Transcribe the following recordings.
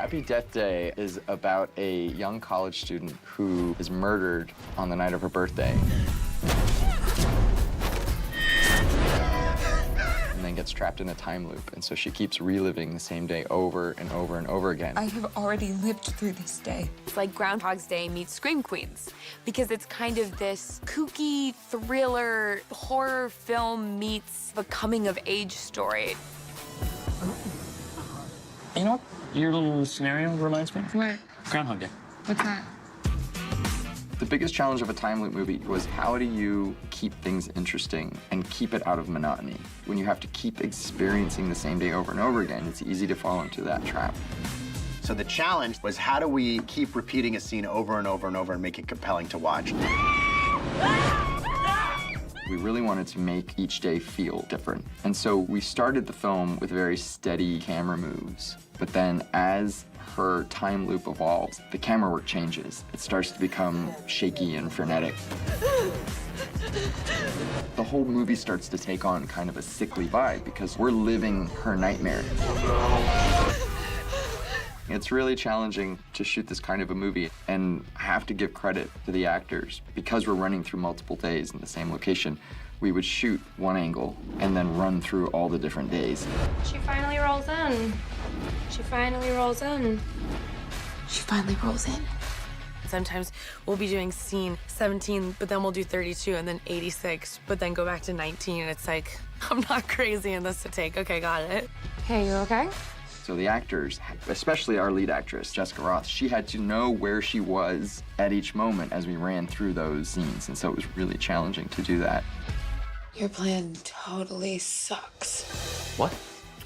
Happy Death Day is about a young college student who is murdered on the night of her birthday. And then gets trapped in a time loop. And so she keeps reliving the same day over and over and over again. I have already lived through this day. It's like Groundhog's Day meets Scream Queens, because it's kind of this kooky thriller horror film meets a coming-of-age story. You know what your little scenario reminds me of? What? Groundhog Day. What's that? The biggest challenge of a time loop movie was how do you keep things interesting and keep it out of monotony? When you have to keep experiencing the same day over and over again, it's easy to fall into that trap. So the challenge was how do we keep repeating a scene over and over and over and make it compelling to watch? We really wanted to make each day feel different. And so we started the film with very steady camera moves. But then as her time loop evolves, the camera work changes. It starts to become shaky and frenetic. The whole movie starts to take on kind of a sickly vibe because we're living her nightmare. It's really challenging to shoot this kind of a movie, and I have to give credit to the actors. Because we're running through multiple days in the same location, we would shoot one angle and then run through all the different days. She finally rolls in. She finally rolls in. She finally rolls in. Sometimes we'll be doing scene 17, but then we'll do 32, and then 86, but then go back to 19, and it's like, I'm not crazy in this to take. Okay, got it. Hey, you okay? So the actors, especially our lead actress, Jessica Roth, she had to know where she was at each moment as we ran through those scenes, and so it was really challenging to do that. Your plan totally sucks. What?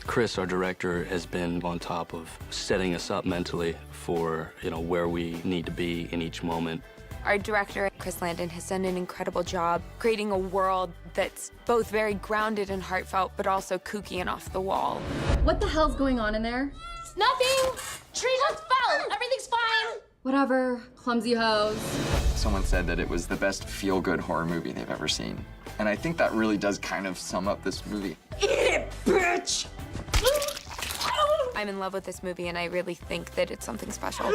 Chris, our director, has been on top of setting us up mentally for, where we need to be in each moment. Our director, Chris Landon, has done an incredible job creating a world that's both very grounded and heartfelt, but also kooky and off the wall. What the hell's going on in there? Nothing! Tree just fell! Everything's fine! Whatever, clumsy hose. Someone said that it was the best feel-good horror movie they've ever seen. And I think that really does kind of sum up this movie. Eat it, bitch! I'm in love with this movie, and I really think that it's something special.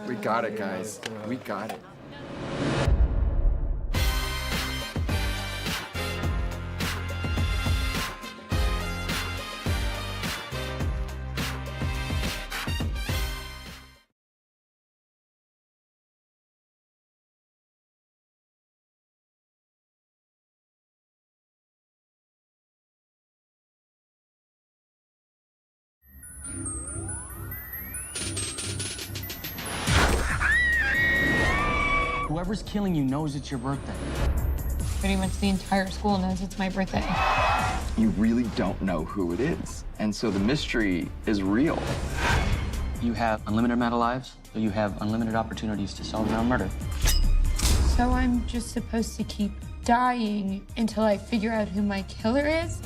We got it, guys. We got it. Whoever's killing you knows it's your birthday. Pretty much the entire school knows it's my birthday. You really don't know who it is. And so the mystery is real. You have unlimited amount of lives, so you have unlimited opportunities to solve your own murder. So I'm just supposed to keep dying until I figure out who my killer is?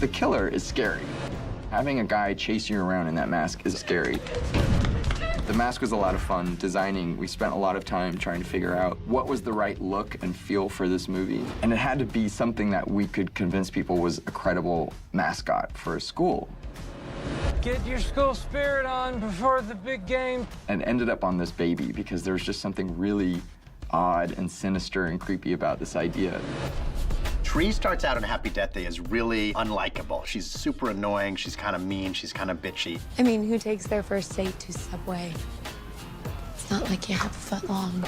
The killer is scary. Having a guy chase you around in that mask is scary. The mask was a lot of fun designing. We spent a lot of time trying to figure out what was the right look and feel for this movie. And it had to be something that we could convince people was a credible mascot for a school. Get your school spirit on before the big game. And ended up on this baby because there was just something really odd and sinister and creepy about this idea. Tree starts out on Happy Death Day as really unlikable. She's super annoying, she's kind of mean, she's kind of bitchy. I mean, who takes their first date to Subway? It's not like you have a foot long.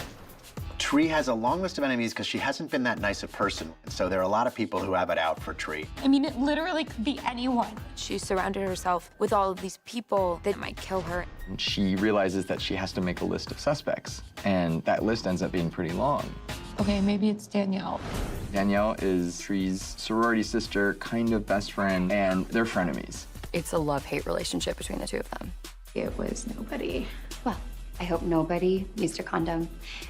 Tree has a long list of enemies because she hasn't been that nice a person. And so there are a lot of people who have it out for Tree. I mean, it literally could be anyone. She surrounded herself with all of these people that might kill her. And she realizes that she has to make a list of suspects. And that list ends up being pretty long. Okay, maybe it's Danielle. Danielle is Tree's sorority sister, kind of best friend, and they're frenemies. It's a love-hate relationship between the two of them. It was nobody. Well, I hope nobody used a condom.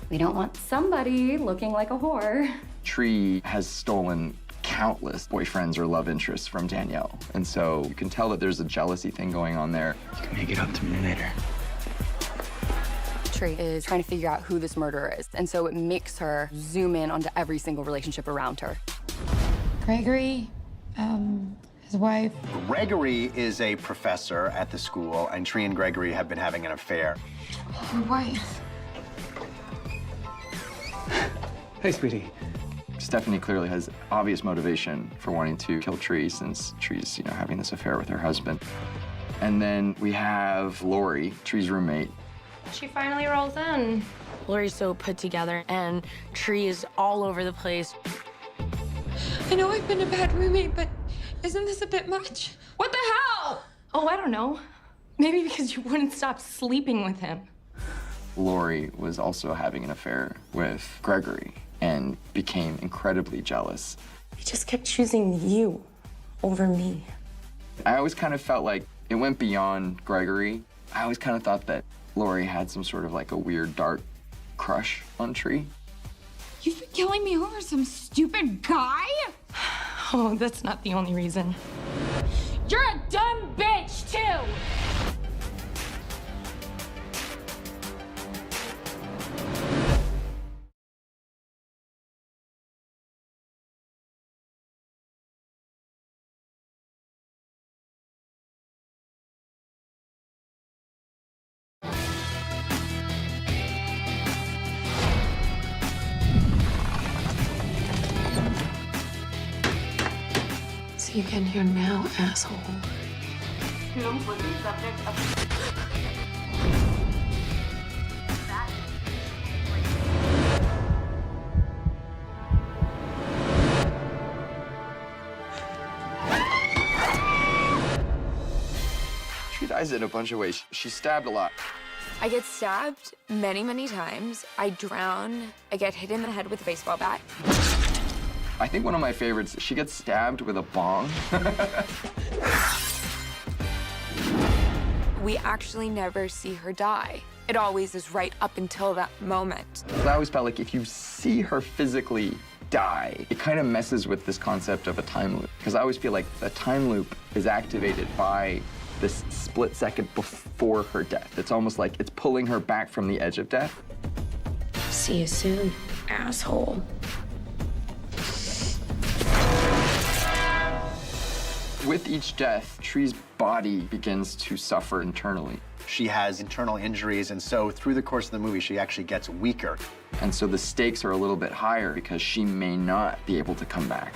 We don't want somebody looking like a whore. Tree has stolen countless boyfriends or love interests from Danielle. And so you can tell that there's a jealousy thing going on there. You can make it up to me later. Tree is trying to figure out who this murderer is, and so it makes her zoom in onto every single relationship around her. Gregory, his wife. Gregory is a professor at the school, and Tree and Gregory have been having an affair. Your wife. Hey, sweetie. Stephanie clearly has obvious motivation for wanting to kill Tree since Tree's, having this affair with her husband. And then we have Lori, Tree's roommate. She finally rolls in. Lori's so put together, and Tree is all over the place. I know I've been a bad roommate, but isn't this a bit much? What the hell? Oh, I don't know. Maybe because you wouldn't stop sleeping with him. Lori was also having an affair with Gregory and became incredibly jealous. He just kept choosing you over me. I always kind of felt like it went beyond Gregory. I always kind of thought that Lori had some sort of like a weird, dark crush on Tree. You've been killing me over some stupid guy? Oh, that's not the only reason. You're a dumb bitch, too! So you can hear now, asshole. She dies in a bunch of ways. She's stabbed a lot. I get stabbed many, many times. I drown. I get hit in the head with a baseball bat. I think one of my favorites, she gets stabbed with a bong. We actually never see her die. It always is right up until that moment. I always felt like if you see her physically die, it kind of messes with this concept of a time loop. Because I always feel like the time loop is activated by this split second before her death. It's almost like it's pulling her back from the edge of death. See you soon, asshole. With each death, Tree's body begins to suffer internally. She has internal injuries, and so through the course of the movie, she actually gets weaker. And so the stakes are a little bit higher because she may not be able to come back.